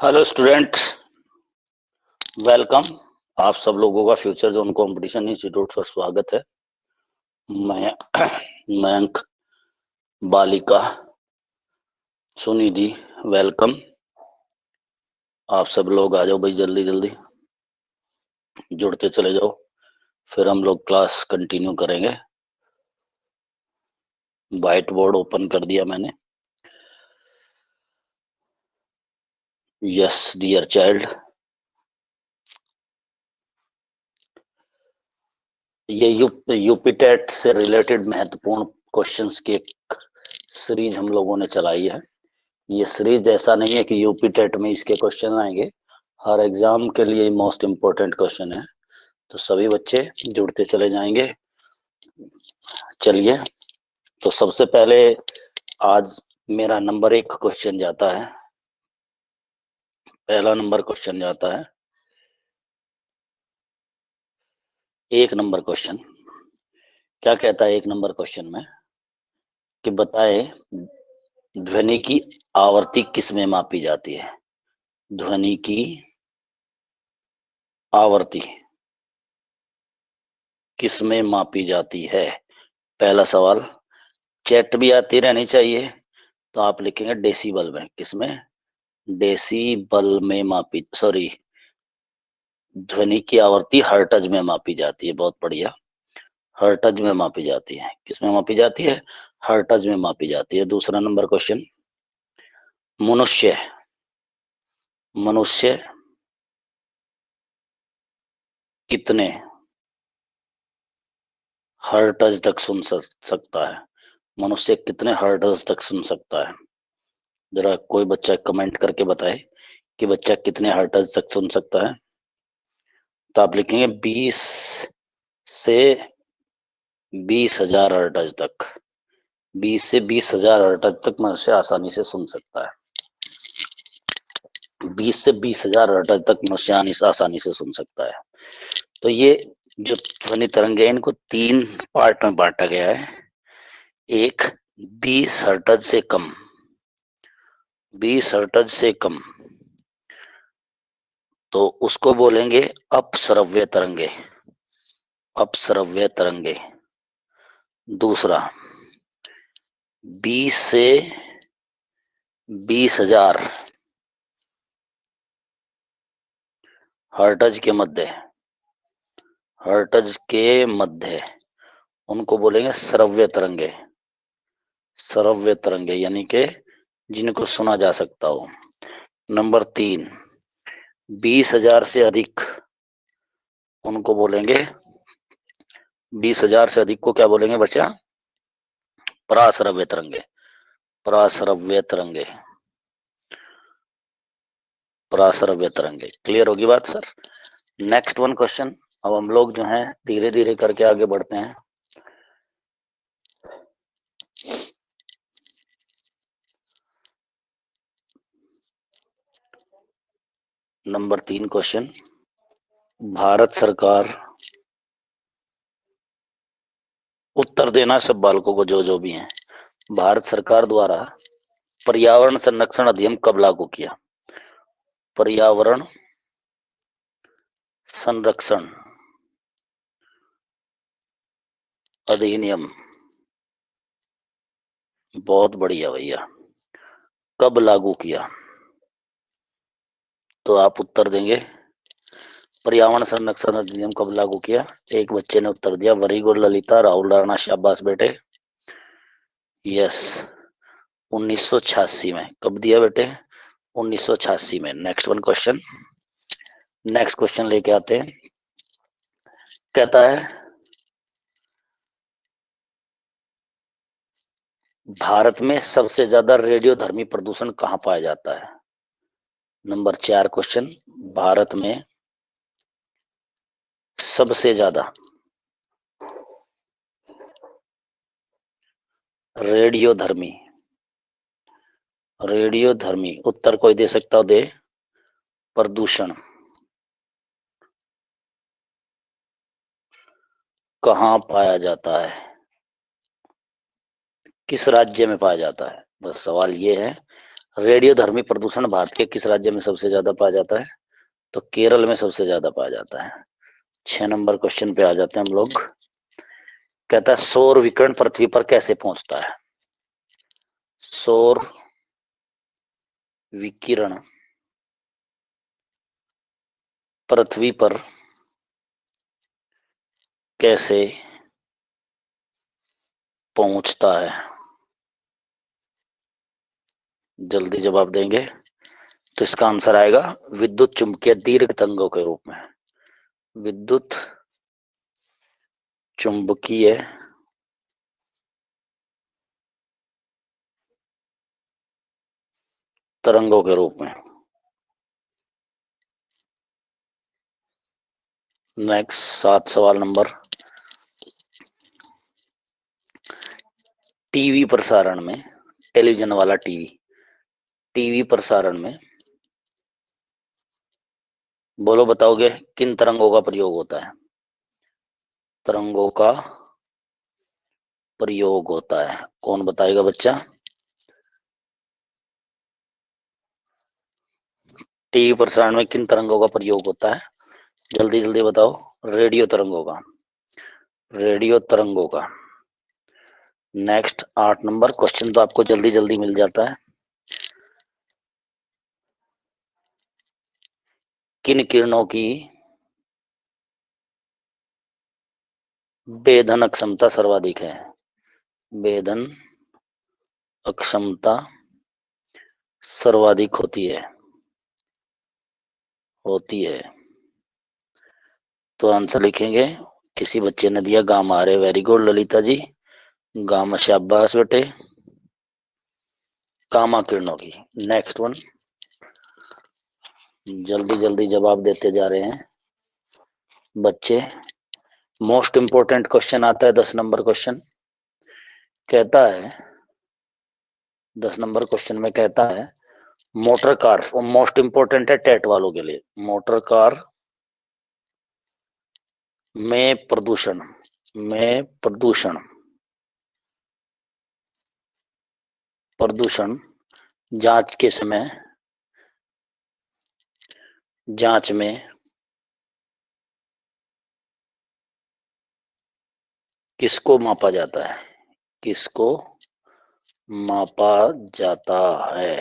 Hello student, welcome. आप सब लोगों का फ्यूचर जोन कंपटीशन इंस्टीट्यूट पर स्वागत है। मैं मयंक, बालिका, सुनिधि, वेलकम। आप सब लोग आ जाओ भाई, जल्दी जल्दी जुड़ते चले जाओ, फिर हम लोग क्लास कंटिन्यू करेंगे। व्हाइट बोर्ड ओपन कर दिया मैंने। यस डियर चाइल्ड, ये यूपीटेट से रिलेटेड महत्वपूर्ण क्वेश्चंस की एक सीरीज हम लोगों ने चलाई है। ये सीरीज ऐसा नहीं है कि यूपी टेट में इसके क्वेश्चन आएंगे, हर एग्जाम के लिए मोस्ट इम्पोर्टेंट क्वेश्चन है, तो सभी बच्चे जुड़ते चले जाएंगे। चलिए, तो सबसे पहले आज मेरा नंबर 1 क्वेश्चन जाता है। पहला नंबर क्वेश्चन जाता है, 1 नंबर क्वेश्चन। क्या कहता है 1 नंबर क्वेश्चन में कि बताए ध्वनि की आवृत्ति किस में मापी जाती है। ध्वनि की आवृत्ति किस में मापी जाती है, पहला सवाल। चैट भी आती रहनी चाहिए, तो आप लिखेंगे डेसिबल में। किसमें? डेसिबल में मापी, सॉरी, ध्वनि की आवृत्ति हर्ट्ज में मापी जाती है। बहुत बढ़िया, हर्ट्ज में मापी जाती है। किसमें मापी जाती है? हर्ट्ज में मापी जाती है। दूसरा नंबर क्वेश्चन, मनुष्य मनुष्य कितने हर्ट्ज तक सुन सकता है? मनुष्य कितने हर्ट्ज तक सुन सकता है? जरा कोई बच्चा कमेंट करके बताए कि बच्चा कितने हर्ट्ज तक सुन सकता है। तो आप लिखेंगे 20 से 20,000 हर्ट्ज तक। 20 से 20,000 हर्ट्ज तक मनुष्य आसानी से सुन सकता है। 20 से 20,000 हर्ट्ज तक मनुष्य आसानी से सुन सकता है। तो ये जो ध्वनि तरंग है, इनको 3 पार्ट में बांटा गया है। एक 20 हर्ट्ज से कम, 20 हर्ट्ज से कम, तो उसको बोलेंगे अपश्रव्य तरंगे। अपश्रव्य तरंगे। दूसरा 20 से 20,000 हर्ट्ज के मध्य, हर्ट्ज के मध्य, उनको बोलेंगे श्रव्य तरंगे। श्रव्य तरंगे यानी कि जिनको सुना जा सकता हो। नंबर 3 20,000 से अधिक, उनको बोलेंगे, 20,000 से अधिक को क्या बोलेंगे बच्चा? पराश्रव्य तरंगे। पराश्रव्य तरंगे। पराश्रव्य तरंगे। क्लियर होगी बात सर? Next one question. अब हम लोग जो है धीरे धीरे करके आगे बढ़ते हैं। नंबर 3 क्वेश्चन, भारत सरकार, उत्तर देना सब बालकों को जो जो भी हैं, भारत सरकार द्वारा पर्यावरण संरक्षण अधिनियम कब लागू किया? पर्यावरण संरक्षण अधिनियम, बहुत बढ़िया भैया, कब लागू किया? तो आप उत्तर देंगे पर्यावरण संरक्षण अधिनियम कब लागू किया। एक बच्चे ने उत्तर दिया, वेरी गुड ललिता, राहुल राणा, शाबाश बेटे। यस, 1986 में। कब दिया बेटे? 1986 में। Next one question, next question लेके आते हैं। कहता है भारत में सबसे ज्यादा रेडियोधर्मी प्रदूषण कहाँ पाया जाता है? नंबर 4 क्वेश्चन, भारत में सबसे ज्यादा रेडियोधर्मी, रेडियोधर्मी, उत्तर कोई दे सकता हो दे, प्रदूषण कहाँ पाया जाता है? किस राज्य में पाया जाता है? बस सवाल ये है, रेडियोधर्मी प्रदूषण भारत के किस राज्य में सबसे ज्यादा पाया जाता है? तो केरल में सबसे ज्यादा पाया जाता है। 6 नंबर क्वेश्चन पे आ जाते हैं हम लोग। कहता है सौर विकिरण पृथ्वी पर कैसे पहुंचता है? सौर विकिरण पृथ्वी पर कैसे पहुंचता है? जल्दी जवाब देंगे तो इसका आंसर आएगा विद्युत चुंबकीय दीर्घ तरंगों के रूप में। विद्युत चुंबकीय तरंगों के रूप में। Next 7 number. टीवी प्रसारण में, टेलीविजन वाला टीवी प्रसारण में बोलो बताओगे किन तरंगों का प्रयोग होता है? तरंगों का प्रयोग होता है, कौन बताएगा बच्चा? टीवी प्रसारण में किन तरंगों का प्रयोग होता है? जल्दी जल्दी बताओ। रेडियो तरंगों का, रेडियो तरंगों का। नेक्स्ट 8 नंबर क्वेश्चन तो आपको जल्दी जल्दी मिल जाता है। किन किरणों की वेधन अक्षमता सर्वाधिक है? वेधन अक्षमता सर्वाधिक होती है तो आंसर लिखेंगे। किसी बच्चे ने दिया गामा। अरे very good Lalita ji, gamma, शाबाश बेटे। गामा किरणों की। नेक्स्ट वन, जल्दी जल्दी जवाब देते जा रहे हैं बच्चे। मोस्ट इंपोर्टेंट क्वेश्चन आता है 10 नंबर क्वेश्चन। कहता है 10 नंबर क्वेश्चन में कहता है मोटर कार, मोस्ट इंपोर्टेंट है टेट वालों के लिए। मोटर कार में प्रदूषण प्रदूषण जांच के समय, जांच में किसको मापा जाता है? किसको मापा जाता है?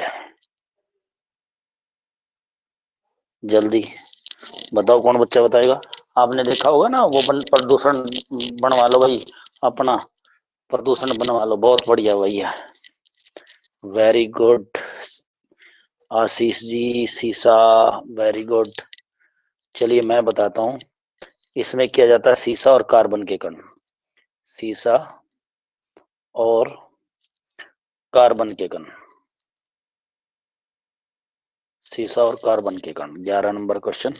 जल्दी बताओ, कौन बच्चा बताएगा? आपने देखा होगा ना वो प्रदूषण बनवा लो भाई, अपना प्रदूषण बनवा लो। बहुत बढ़िया भैया, वेरी गुड आशीष जी, सीसा, वेरी गुड। चलिए मैं बताता हूँ। इसमें किया जाता है सीसा और कार्बन के कण, सीसा और कार्बन के कण, सीसा और कार्बन के कण। 11 नंबर क्वेश्चन।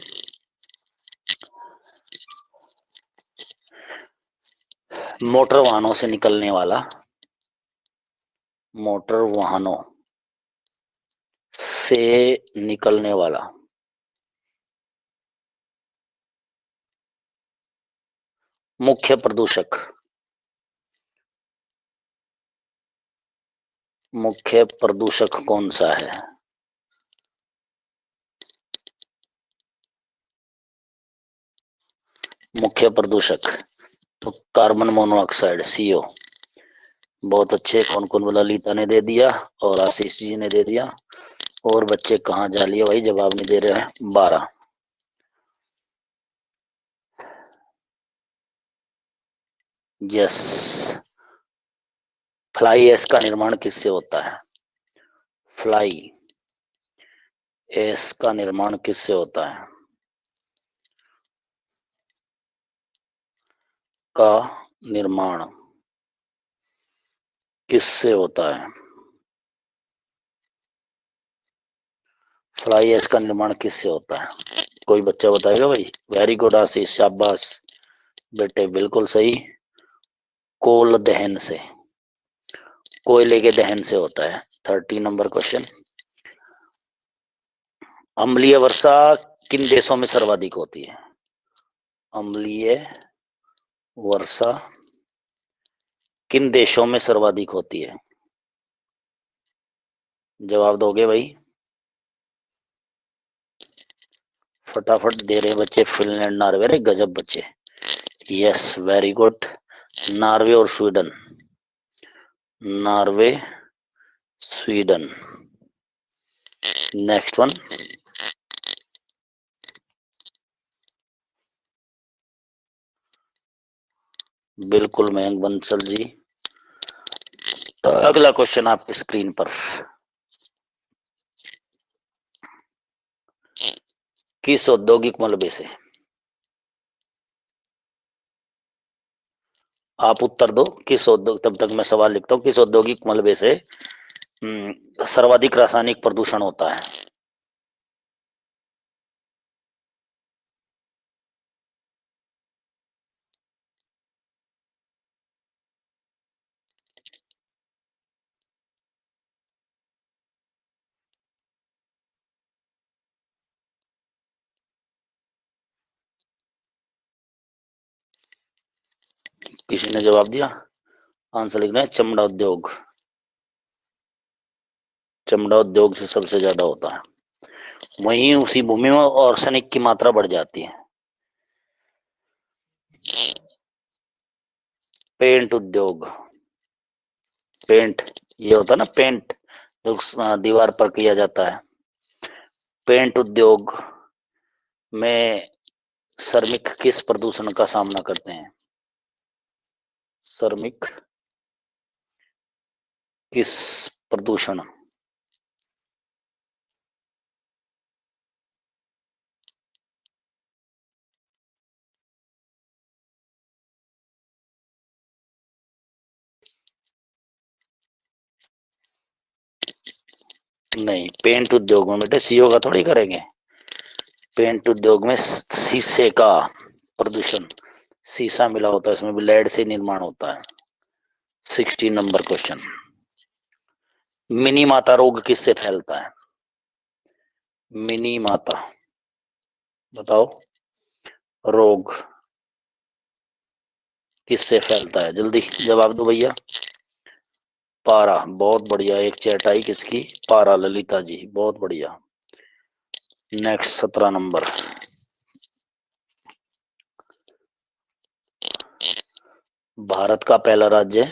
मोटर वाहनों से निकलने वाला, मोटर वाहनों से निकलने वाला मुख्य प्रदूषक, मुख्य प्रदूषक कौन सा है? मुख्य प्रदूषक तो कार्बन मोनोऑक्साइड, CO। बहुत अच्छे। कौन कौन बोला? ललिता ने दे दिया और आशीष जी ने दे दिया। और बच्चे कहाँ जा लिए भाई, जवाब नहीं दे रहे हैं। 12। यस, फ्लाई ऐश का निर्माण किससे होता है? फ्लाई ऐश का निर्माण किससे होता है? का निर्माण किससे होता है? फ्लाई ऐश का निर्माण किससे होता है? कोई बच्चा बताएगा भाई? वेरी गुड आशीष, शाबाश बेटे, बिल्कुल सही। कोल दहन से, कोयले के दहन से होता है। 13 नंबर क्वेश्चन। अम्लीय वर्षा किन देशों में सर्वाधिक होती है? अम्लीय वर्षा किन देशों में सर्वाधिक होती है? जवाब दोगे भाई? फटाफट दे रहे बच्चे। फिनलैंड, नॉर्वे, रे गजब बच्चे। Yes, very good. नॉर्वे और Sweden. Norway, Sweden. Next one. बिल्कुल मयंक बंसल जी। अगला क्वेश्चन आपकी स्क्रीन पर। किस औद्योगिक मलबे से, आप उत्तर दो, किस औद्योगिक, तब तक मैं सवाल लिखता हूँ, किस औद्योगिक मलबे से सर्वाधिक रासायनिक प्रदूषण होता है? किसी ने जवाब दिया? आंसर लिखना है चमड़ा उद्योग। चमड़ा उद्योग से सबसे ज्यादा होता है। वहीं उसी भूमि में आर्सेनिक की मात्रा बढ़ जाती है। पेंट उद्योग। पेंट, ये होता है ना पेंट, जो दीवार पर किया जाता है। पेंट उद्योग में श्रमिक किस प्रदूषण का सामना करते हैं? श्रमिक किस प्रदूषण? नहीं, पेंट उद्योग में बेटे सीओ का थोड़ी करेंगे। पेंट उद्योग में शीशे का प्रदूषण, शीशा मिला होता है इसमें भी, लेड से निर्माण होता है। 16 नंबर क्वेश्चन। मिनी माता रोग किससे फैलता है? मिनी माता, बताओ, रोग किससे फैलता है? जल्दी जवाब दो भैया। पारा, बहुत बढ़िया। एक चैट आई किसकी? पारा ललिता जी, बहुत बढ़िया। Next 17 number. भारत का पहला राज्य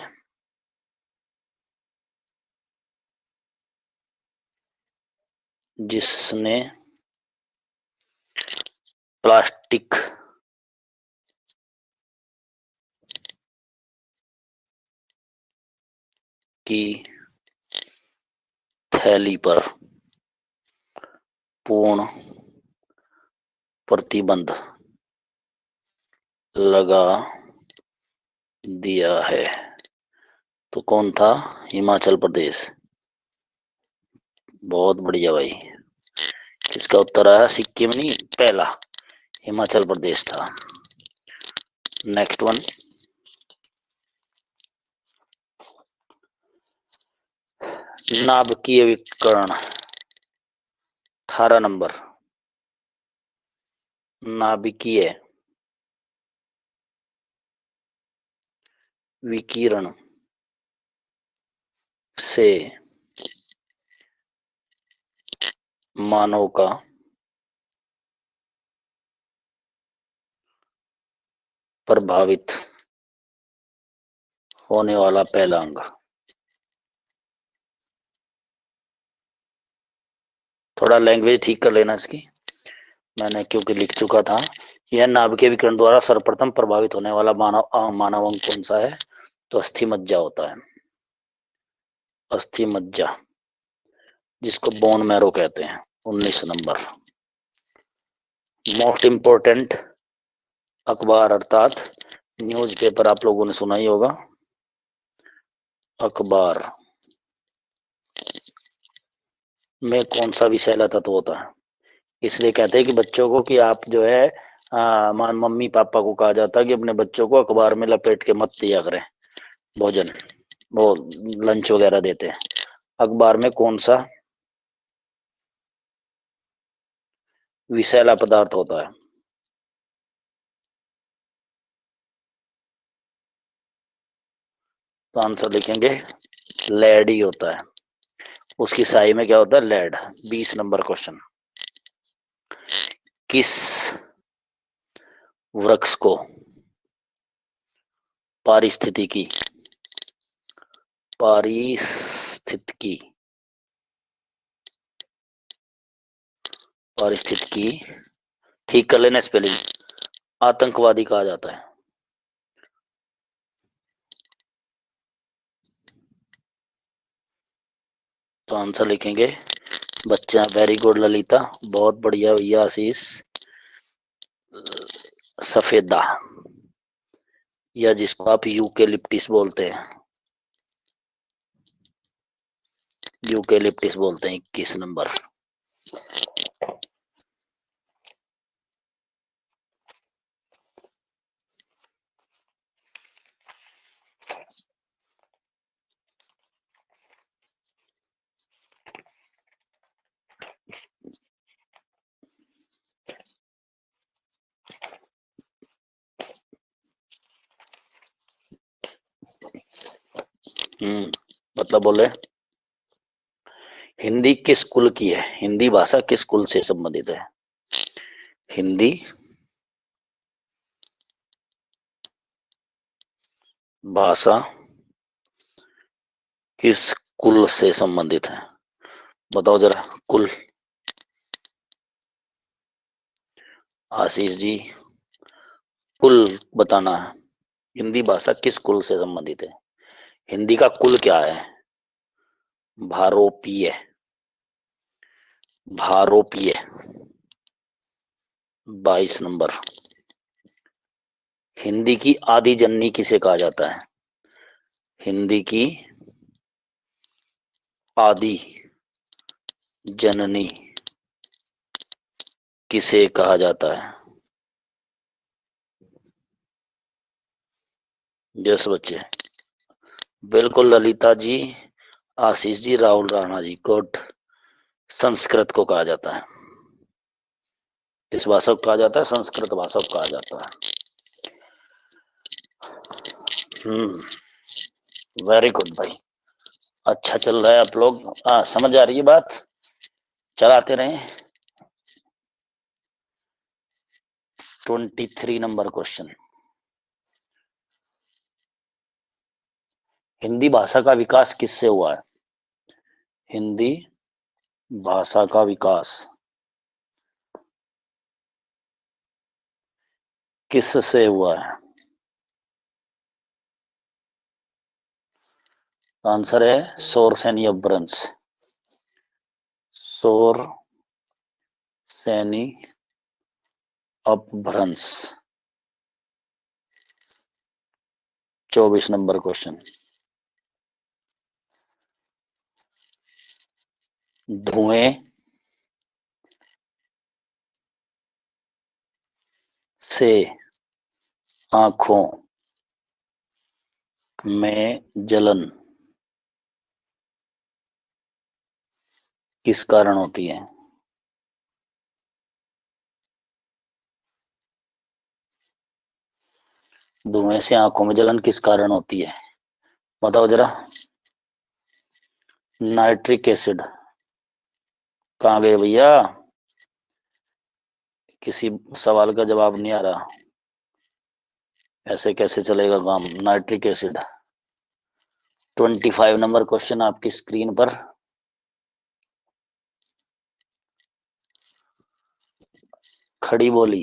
जिसने प्लास्टिक की थैली पर पूर्ण प्रतिबंध लगा दिया है, तो कौन था? हिमाचल प्रदेश। बहुत बढ़िया भाई। किसका उत्तर आया? सिक्किम नहीं, पहला हिमाचल प्रदेश था। Next one. नाभिकीय विकर्ण, 18 नंबर। नाभिकीय विकिरण से मानव का प्रभावित होने वाला पहला अंग। थोड़ा लैंग्वेज ठीक कर लेना इसकी, मैंने क्योंकि लिख चुका था। यह नाभिकीय विकिरण द्वारा सर्वप्रथम प्रभावित होने वाला मानव अंग कौन सा है? तो अस्थि मज्जा होता है। अस्थि मज्जा, जिसको बोन मैरो कहते हैं। 19 नंबर। मोस्ट इंपोर्टेंट अखबार अर्थात न्यूज़पेपर आप लोगों ने सुना ही होगा। अखबार में कौन सा विषैला तत्व होता है? इसलिए कहते हैं कि बच्चों को, कि आप जो है मम्मी पापा को कहा जाता है कि अपने बच्चों को अखबार में लपेट के मत दिया करें भोजन, वो लंच वगैरह देते हैं। अखबार में कौन सा विषैला पदार्थ होता है? तो आंसर लिखेंगे लेड ही होता है। उसकी साई में क्या होता है? लेड। 20 नंबर क्वेश्चन, किस वृक्ष को पारिस्थितिकी पारिस्थितिकी पारिस्थितिकी ठीक कर लेना स्पेलिंग, आतंकवादी कहा जाता है? तो आंसर लिखेंगे बच्चा, वेरी गुड ललिता, बहुत बढ़िया भैया आशीष। सफेदा, या जिसको आप यूकेलिप्टिस बोलते हैं, यूकेलिप्टिस बोलते हैं। 21 नंबर। मतलब बोले, हिंदी किस कुल की है? हिंदी भाषा किस कुल से संबंधित है? हिंदी भाषा किस कुल से संबंधित है? बताओ जरा कुल। आशीष जी, कुल बताना है। हिंदी भाषा किस कुल से संबंधित है? हिंदी का कुल क्या है? भारोपीय, भारोपीय। 22 नंबर। हिंदी की आदि जननी किसे कहा जाता है? हिंदी की आदि जननी किसे कहा जाता है? यस बच्चे, बिल्कुल ललिता जी, आशीष जी, राहुल राणा जी, गुड। संस्कृत को कहा जाता है। किस भाषा को कहा जाता है? संस्कृत भाषा को कहा जाता है। वेरी गुड भाई, अच्छा चल रहा है आप लोग। समझ आ रही है बात, चलाते रहे। 23 नंबर क्वेश्चन, हिंदी भाषा का विकास किससे हुआ है? हिंदी भाषा का विकास किससे हुआ है? आंसर है शोर सैनी अपभ्रंश। शोर सैनी अपभ्रंश। 24 नंबर क्वेश्चन, धुएं से आंखों में जलन किस कारण होती है? धुएं से आंखों में जलन किस कारण होती है? बताओ जरा। Nitric acid. कहाँ गए भैया? किसी सवाल का जवाब नहीं आ रहा, ऐसे कैसे चलेगा काम? Nitric acid. 25 नंबर क्वेश्चन आपकी स्क्रीन पर, खड़ी बोली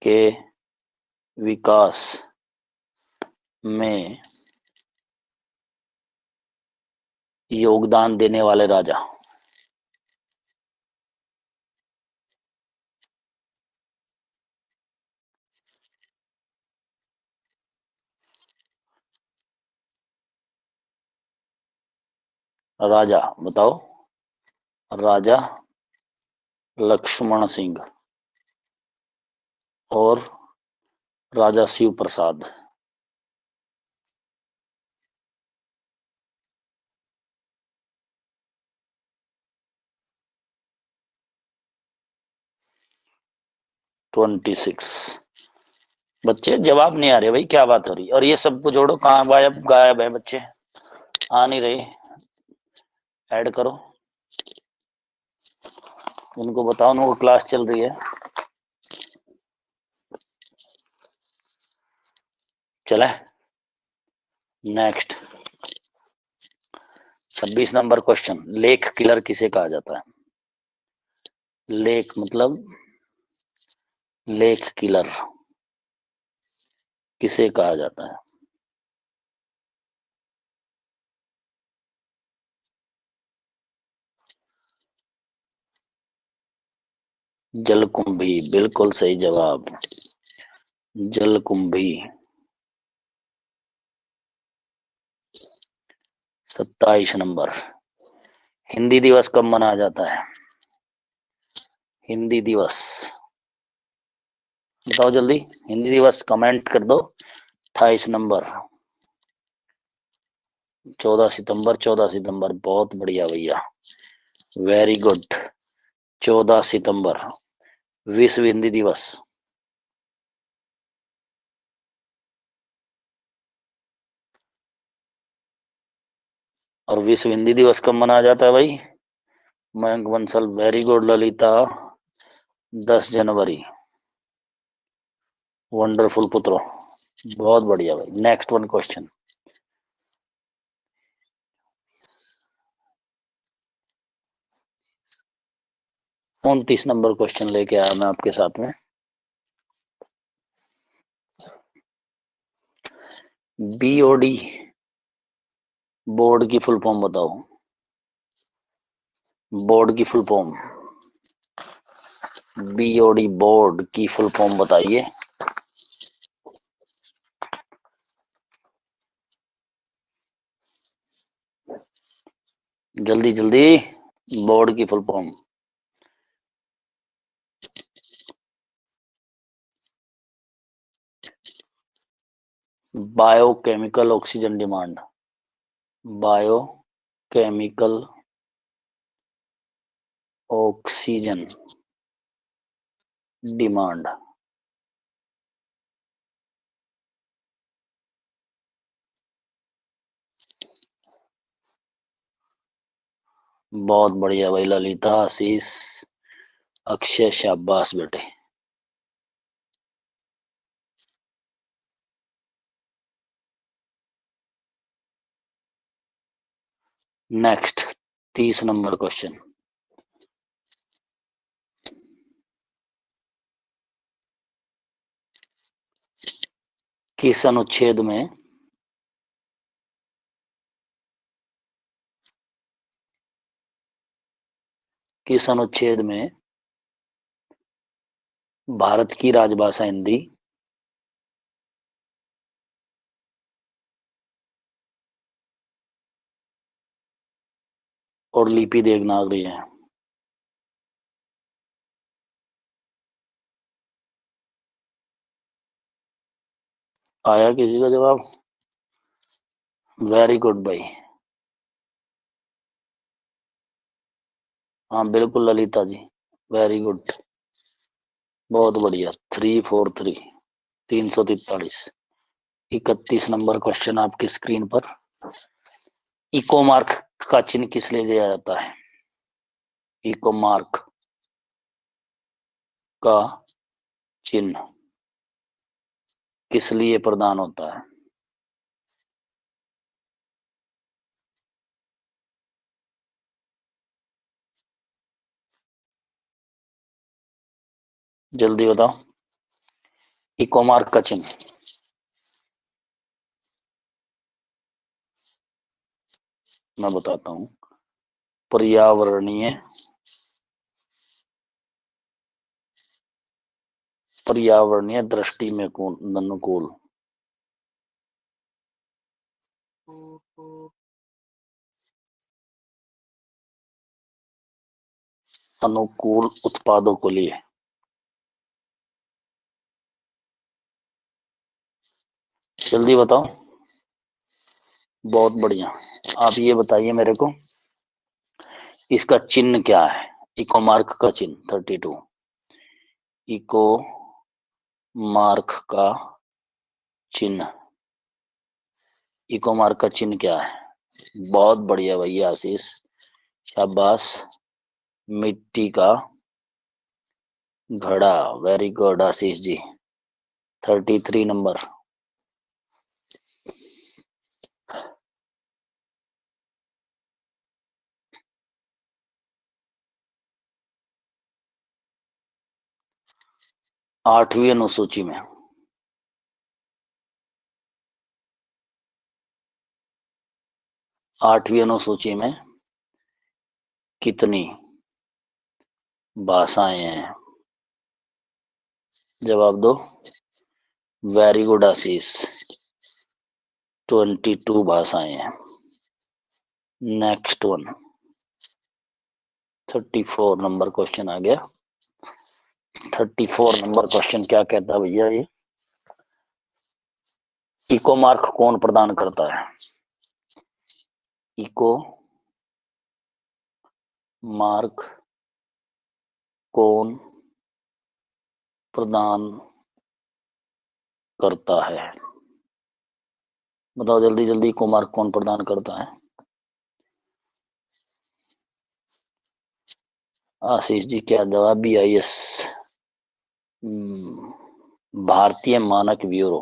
के विकास में योगदान देने वाले राजा? राजा बताओ। राजा लक्ष्मण सिंह और राजा शिव प्रसाद। ट्वेंटी 26 बच्चे जवाब नहीं आ रहे भाई, क्या बात हो रही? और ये सबको जोड़ो, कहाँ गायब गायब है बच्चे, आ नहीं रहे। ऐड करो, उनको बताओ ना, वो क्लास चल रही है। चले next. 26 number question, lake killer किसे कहा जाता है? लेक मतलब लेक किलर किसे कहा जाता है? जलकुंभी, बिल्कुल सही जवाब, जलकुंभी। 27 नंबर, हिंदी दिवस कब मनाया जाता है? हिंदी दिवस बताओ जल्दी, हिंदी दिवस कमेंट कर दो। 28 नंबर, 14 सितंबर। 14 सितंबर, बहुत बढ़िया भैया, वेरी गुड। 14 सितंबर विश्व हिंदी दिवस। और विश्व हिंदी दिवस कब मनाया जाता है भाई? Mayank Bansal, very good Lalita. 10 जनवरी, वंडरफुल पुत्रो, बहुत बढ़िया भाई। Next one question. 29 number question लेके आया मैं आपके साथ में। बीओडी बोर्ड की फुल फॉर्म बताओ, बोर्ड की फुल फॉर्म। बीओडी बोर्ड की फुल फॉर्म बताइए। जल्दी जल्दी, बोर्ड की full form. Biochemical oxygen demand, biochemical oxygen demand. बहुत बढ़िया भाई, ललिता, आशीष, अक्षय, शाबाश बेटे। Next 30 number question. किस अनुच्छेद में किस अनुच्छेद में भारत की राजभाषा हिंदी और लिपि देवनागरी है? आया किसी का जवाब? वेरी गुड भाई। हाँ बिल्कुल ललिता जी, वेरी गुड, बहुत बढ़िया। 343, 343। 31 नंबर क्वेश्चन आपकी स्क्रीन पर। इको मार्क का चिन्ह किस लिए दिया जाता है? इको मार्क का चिन्ह किस लिए प्रदान होता है? जल्दी बताओ, इको मार्क का चिन्ह। मैं बताता हूँ, पर्यावरणीय पर्यावरणीय दृष्टि में अनुकूल, अनुकूल उत्पादों को लिए। जल्दी बताओ, बहुत बढ़िया। आप ये बताइए मेरे को, इसका चिन्ह क्या है? इको मार्क का चिन्ह 32, इको मार्क का चिन्ह, इको मार्क का चिन्ह क्या है? बहुत बढ़िया भैया आशीष, शाबाश। मिट्टी का घड़ा, very good Ashish ji. 33 number. आठवीं अनुसूची में कितनी भाषाएं हैं? जवाब दो। वेरी गुड आशीष, 22 भाषाएं हैं। नेक्स्ट वन, 34 नंबर क्वेश्चन आ गया। 34 नंबर क्वेश्चन क्या कहता है भैया? ये इको मार्क कौन प्रदान करता है? इको मार्क कौन प्रदान करता है? बताओ जल्दी जल्दी, इको मार्क कौन प्रदान करता है? आशीष जी क्या जवाब? BIS, भारतीय मानक ब्यूरो।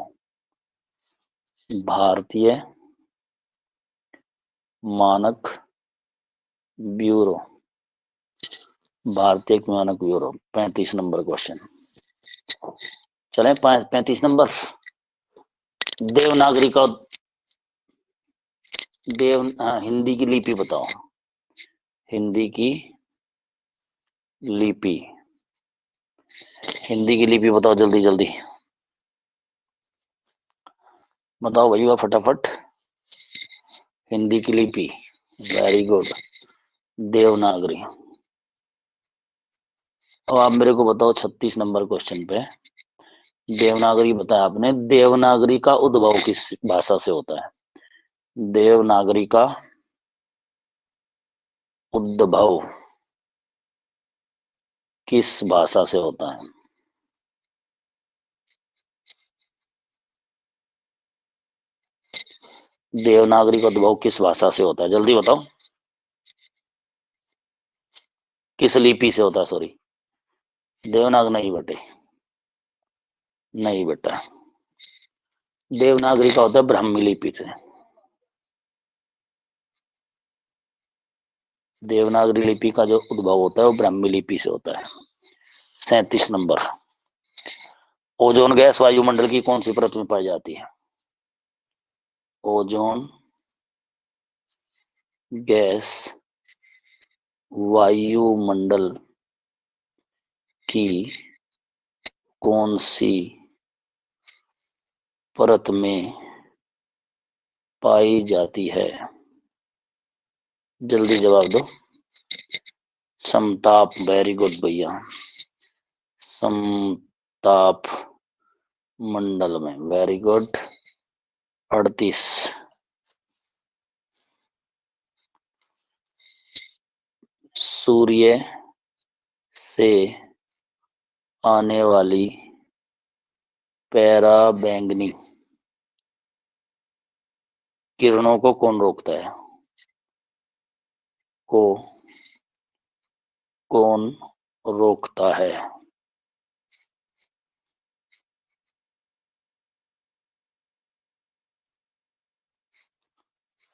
भारतीय मानक ब्यूरो, भारतीय मानक ब्यूरो। 35 नंबर क्वेश्चन, चले 35 नंबर। देवनागरी का हिंदी की लिपि बताओ। हिंदी की लिपि, हिंदी की लिपि बताओ जल्दी जल्दी, बताओ भैया फटाफट। हिंदी की लिपि, वेरी गुड, देवनागरी। अब आप मेरे को बताओ 36 नंबर क्वेश्चन पे, देवनागरी बताया आपने, देवनागरी का उद्भव किस भाषा से होता है? देवनागरी का उद्भव किस भाषा से होता है? देवनागरी का उद्भव किस भाषा से होता है? जल्दी बताओ। किस लिपि से होता है? सॉरी, देवनाग नहीं बेटे, नहीं बेटा, देवनागरी का होता है ब्राह्मी लिपि से। देवनागरी लिपि का जो उद्भव होता है वो ब्राह्मी लिपि से होता है। 37 नंबर, ओजोन गैस वायुमंडल की कौन सी परत में पाई जाती है? ओजोन गैस वायुमंडल की कौन सी परत में पाई जाती है? जल्दी जवाब दो। समताप, वेरी गुड भैया, समताप मंडल में, वेरी गुड। 38, सूर्य से आने वाली पराबैंगनी किरणों को कौन रोकता है? को कौन रोकता है?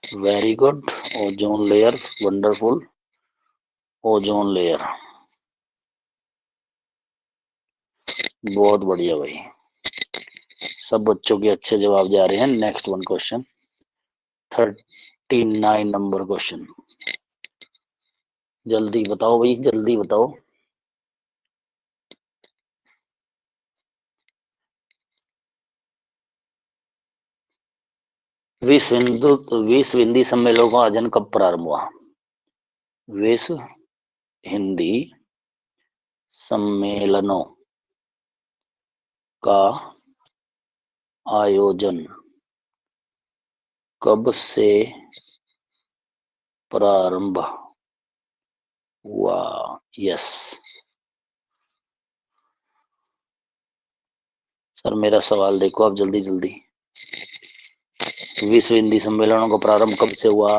Very good, ozone layer, wonderful, ozone layer, बहुत बढ़िया भाई, सब बच्चों के अच्छे जवाब जा रहे हैं। Next one question, 39 number question, जल्दी बताओ भाई, जल्दी बताओ। विश्व हिंदी सम्मेलन का आयोजन कब प्रारंभ हुआ? विश्व हिंदी सम्मेलनों का आयोजन कब से प्रारंभ हुआ? यस, सर मेरा सवाल देखो आप जल्दी जल्दी। विश्व हिंदी सम्मेलनों का प्रारंभ कब से हुआ?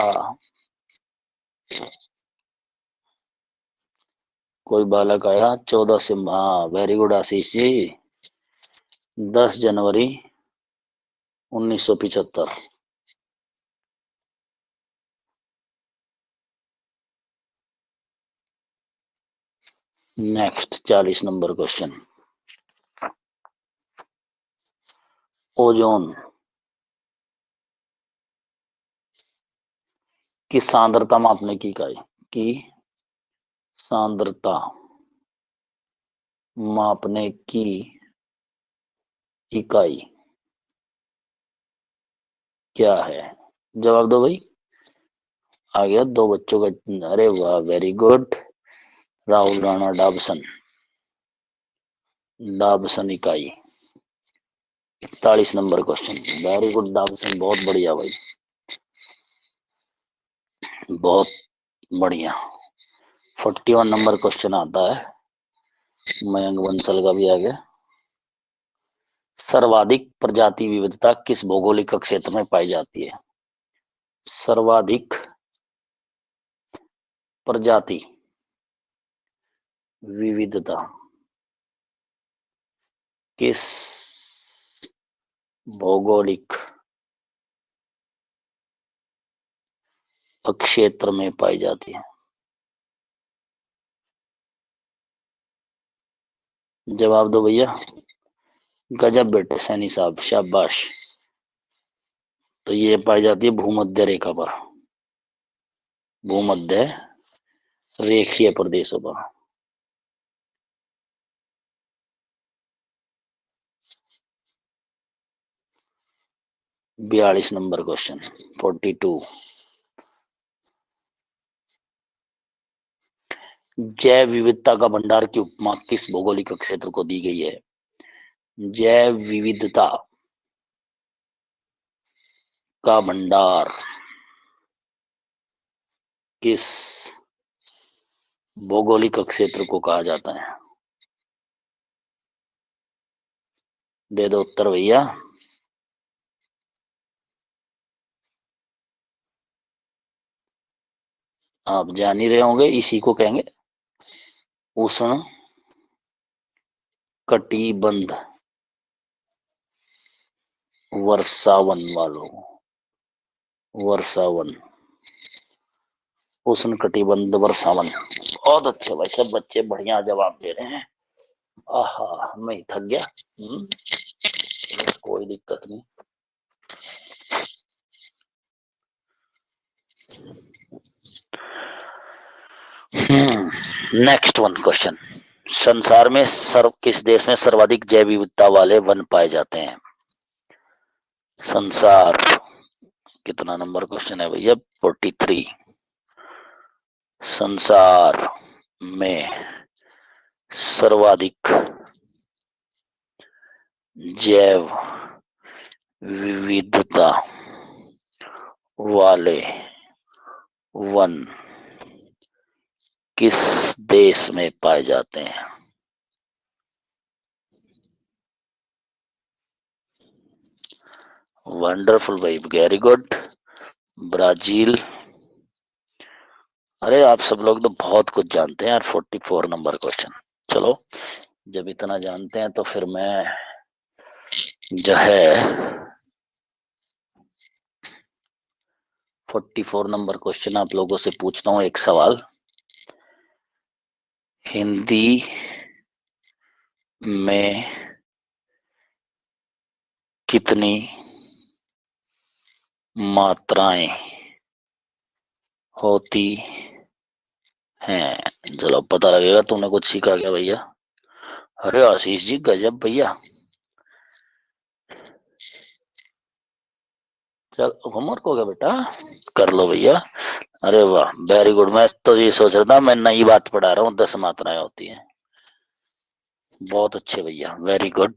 कोई बालक आया 14 से, हाँ वेरी गुड आशीष जी, 10 जनवरी 1975। Next 40 number question. ओजोन की सांद्रता मापने की इकाई, की सांद्रता मापने की इकाई क्या है? जवाब दो भाई। आ गया दो बच्चों का, अरे वाह वेरी गुड। राहुल राणा डाबसन, डाबसन इकाई। 41 नंबर क्वेश्चन, वेरी गुड डाबसन, बहुत बढ़िया भाई, बहुत बढ़िया। 41 नंबर क्वेश्चन आता है, मयंक बंसल का भी आ गया। सर्वाधिक प्रजाति विविधता किस भौगोलिक क्षेत्र में पाई जाती है? सर्वाधिक प्रजाति विविधता किस भौगोलिक क्षेत्र में पाई जाती है? जवाब दो भैया। गजब बेटे सैनी साहब, शाबाश। तो ये पाई जाती है भूमध्य रेखा पर, भूमध्य रेखीय प्रदेशों पर। 42 नंबर क्वेश्चन, 42। जैव विविधता का भंडार की उपमा किस भौगोलिक क्षेत्र को दी गई है? जैव विविधता का भंडार किस भौगोलिक क्षेत्र को कहा जाता है? दे दो उत्तर भैया। आप जान ही रहे होंगे, इसी को कहेंगे उष्ण कटिबंध वर्षावन वालों, वर्षावन, उष्ण कटिबंध वर्षावन। बहुत अच्छे भाई, सब बच्चे बढ़िया जवाब दे रहे हैं। आहा मैं ही थक गया। कोई दिक्कत नहीं। Next one question. संसार में किस देश में सर्वाधिक जैव विविधता वाले वन पाए जाते हैं? संसार, कितना नंबर क्वेश्चन है भैया? 43। संसार में सर्वाधिक जैव विविधता वाले वन किस देश में पाए जाते हैं? वंडरफुल भाई, वेरी गुड। ब्राजील। अरे आप सब लोग तो बहुत कुछ जानते हैं यार। 44 नंबर क्वेश्चन। चलो जब इतना जानते हैं तो फिर मैं जो है 44 नंबर क्वेश्चन आप लोगों से पूछता हूं एक सवाल। हिंदी में कितनी मात्राएं होती हैं? चलो पता लगेगा तुमने कुछ सीखा क्या भैया। अरे आशीष जी गजब भैया। चल होमवर्क हो गया बेटा, कर लो भैया। अरे वाह वेरी गुड। मैं तो ये सोच रहा था मैं नई बात पढ़ा रहा हूँ, 10 मात्राएं होती हैं। बहुत अच्छे भैया, वेरी गुड।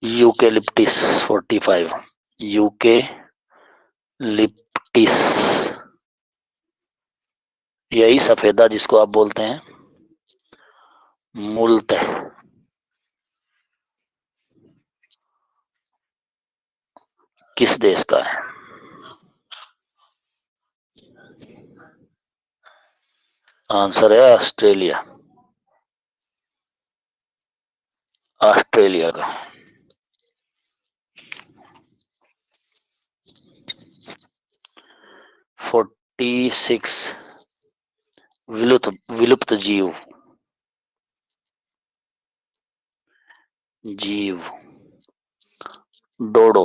यूकेलिप्टिस 45, यूके लिप्टिस, यही सफेदा जिसको आप बोलते हैं। मूलतः किस देश का है? आंसर है ऑस्ट्रेलिया। ऑस्ट्रेलिया का। 46 विलुप्त जीव डोडो,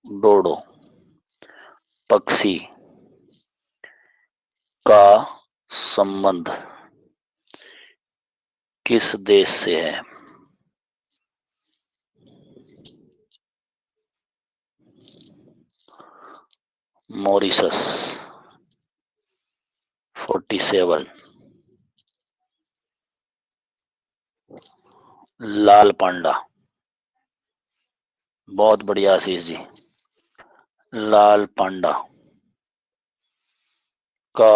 डोडो पक्षी का संबंध किस देश से है? मॉरिशस। 47 लाल पांडा। बहुत बढ़िया आशीष जी। लाल पांडा का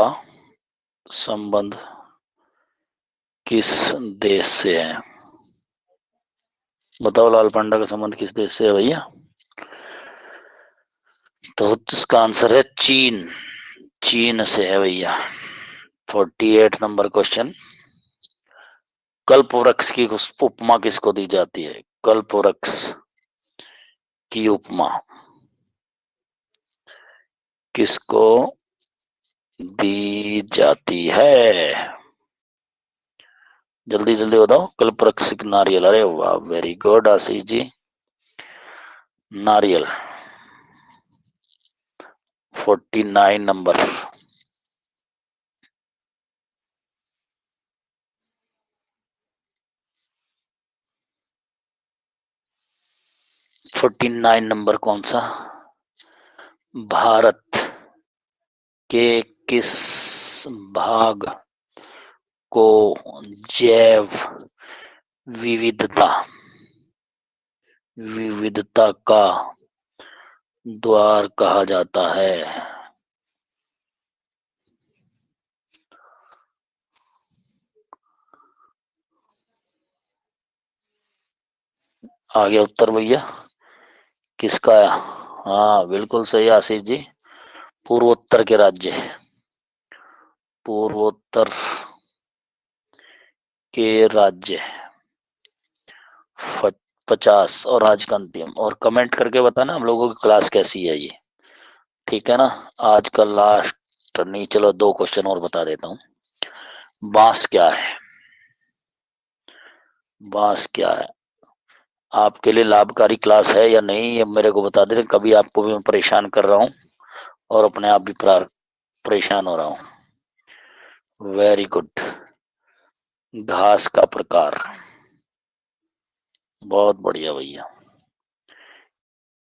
संबंध किस देश से है? बताओ, लाल पांडा का संबंध किस देश से है भैया? तो इसका आंसर है चीन। चीन से है भैया। 48 नंबर क्वेश्चन। कल्प वृक्ष की उपमा किसको दी जाती है? कल्प वृक्ष की उपमा किसको दी जाती है? जल्दी जल्दी बताओ। कल्प वृक्ष नारियल। अरे वाह, वेरी गुड आशीष जी। नारियल। 49 नंबर। फोर्टी नाइन नंबर कौन सा? भारत के किस भाग को जैव विविधता विविधता का द्वार कहा जाता है? आ गया उत्तर भैया? किसका? हाँ बिल्कुल सही आशीष जी। पूर्वोत्तर के राज्य। पूर्वोत्तर के राज्य। 50 और आज का अंतिम। और कमेंट करके बताना हम लोगों की क्लास कैसी है ये, ठीक है ना? आज का लास्ट नहीं, चलो 2 क्वेश्चन और बता देता हूँ। बांस क्या है? बांस क्या है? आपके लिए लाभकारी क्लास है या नहीं, ये मेरे को बता दें। कभी आपको भी मैं परेशान कर रहा हूँ और अपने आप भी परेशान हो रहा हूँ। Very good. घास का प्रकार। बहुत बढ़िया भैया।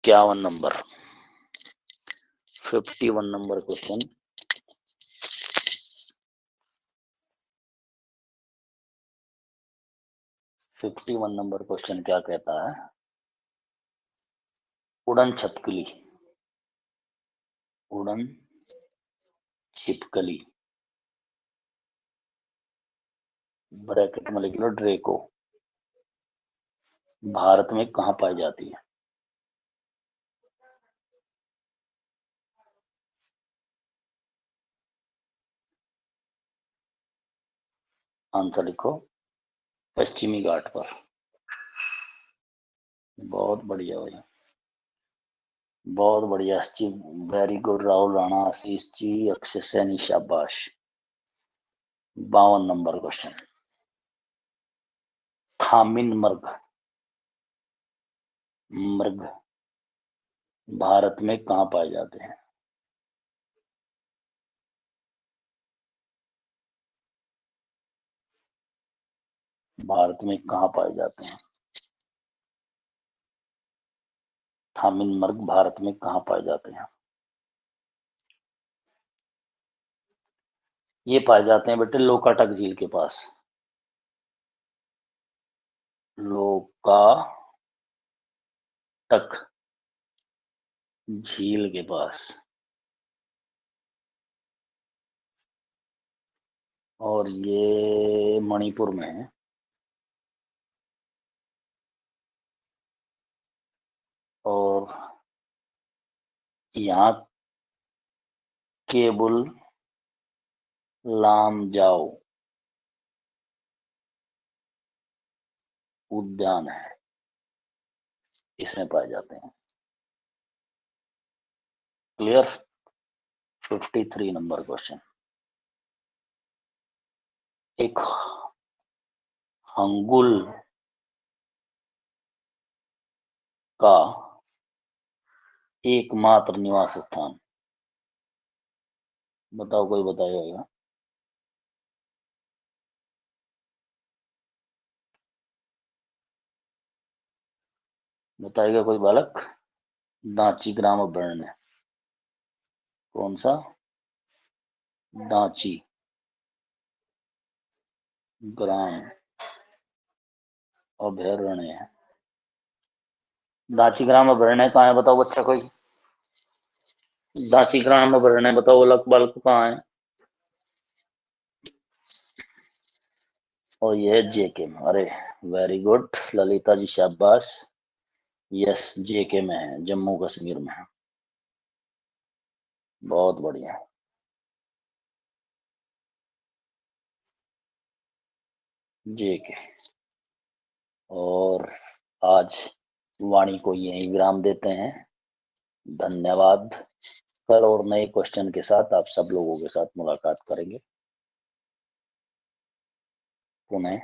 51 number. 51 number question. Fifty one number question क्या कहता है? उड़न छतकली। उड़न छिपकली ब्रैकेट में लिख लो ड्रेको, भारत में कहाँ पाई जाती है? आंसर लिखो। पश्चिमी घाट पर। बहुत बढ़िया भैया, बहुत बढ़िया जी। वेरी गुड राहुल राणा, आशीष जी, अक्षय सैनी, शाबाश। 52 नंबर क्वेश्चन। थामिन मृग मृग भारत में कहाँ पाए जाते हैं? भारत में कहाँ पाए जाते हैं? थामिन मृग भारत में कहाँ पाए जाते हैं? ये पाए जाते हैं बेटे लोकाटक झील के पास। लोकाटक झील के पास, और ये मणिपुर में है। और यहाँ केबुल लामजाओ उद्यान है, इसमें पाए जाते हैं। क्लियर। 53 number question. एक हंगुल का एकमात्र निवास स्थान, बताओ, कोई बताएगा? बताएगा कोई बालक? दांची ग्राम अभ्यारण्य। कौन सा? दांची ग्राम अभ्यारण्य है। दांची ग्राम अभ्यारण्य कहाँ है, बताओ बच्चा कोई? दांची ग्राम अभ्यारण्य बताओ बालक, बालक कहाँ है? और ये है जेके में। अरे वेरी गुड ललिता जी, शाबाश। यस, जेके में है, जम्मू कश्मीर में है। बहुत बढ़िया। जेके। और आज वाणी को यही विराम देते हैं। धन्यवाद। कल और नए क्वेश्चन के साथ आप सब लोगों के साथ मुलाकात करेंगे पुनः।